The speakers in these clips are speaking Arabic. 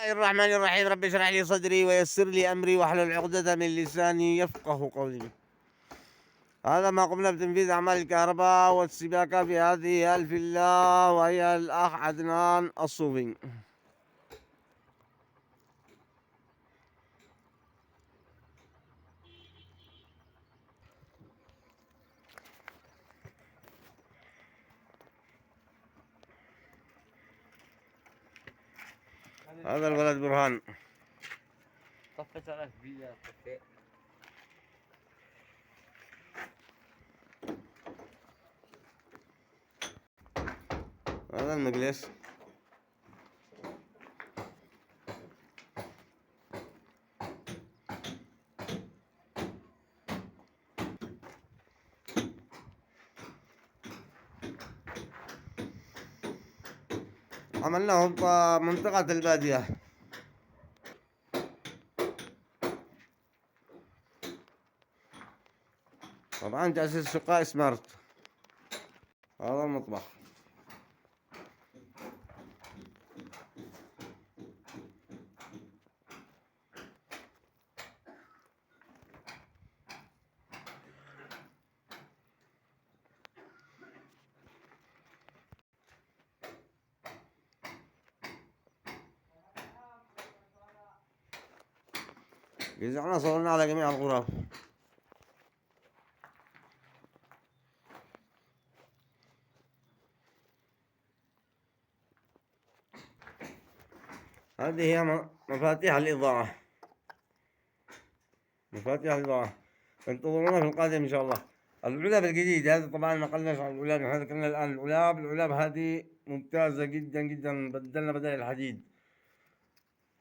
الله الرحمن الرحيم. رب اشرح لي صدري ويسر لي أمري واحلل عقدة من لساني يفقه قولي. هذا ما قمنا بتنفيذ أعمال الكهرباء والسباكة في هذه الفيلا، وهي الأخ عدنان الصوفي. هذا الولد برهان. طفيت على الفيلا طفيت. هذا المجلس. عملناه بمنطقة البادية. طبعا تأسيس شقة سمارت. هذا المطبخ. جزعنا صورنا على جميع الغرف. هذه هي مفاتيح الإضاءة. مفاتيح الإضاءة انتظرونا في القادم إن شاء الله. العلب الجديد هذا طبعا ما قلناش عن العلب، احنا ذكرنا الآن العلب هذه ممتازة جدا جدا، بدلنا بدل الحديد.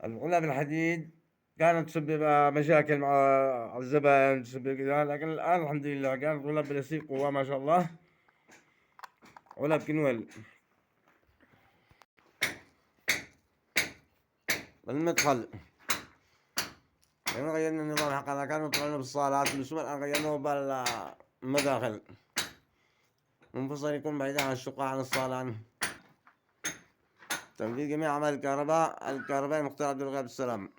العلب الحديد كانت تسبب مشاكل مع الزبائن، تسبب كذا، لكن الآن الحمد لله كانت علب بلاستيك قوة ما شاء الله، علب كنول. المدخل يعني غيرنا النظام حقنا، كانوا طلعنا بالصالات بالسوق، الآن غيرناه بالمداخل، منفصل يكون بعيد عن الشقة عن الصالة. تنفيذ جميع أعمال الكهرباء. المختار عبد الغيب السلام.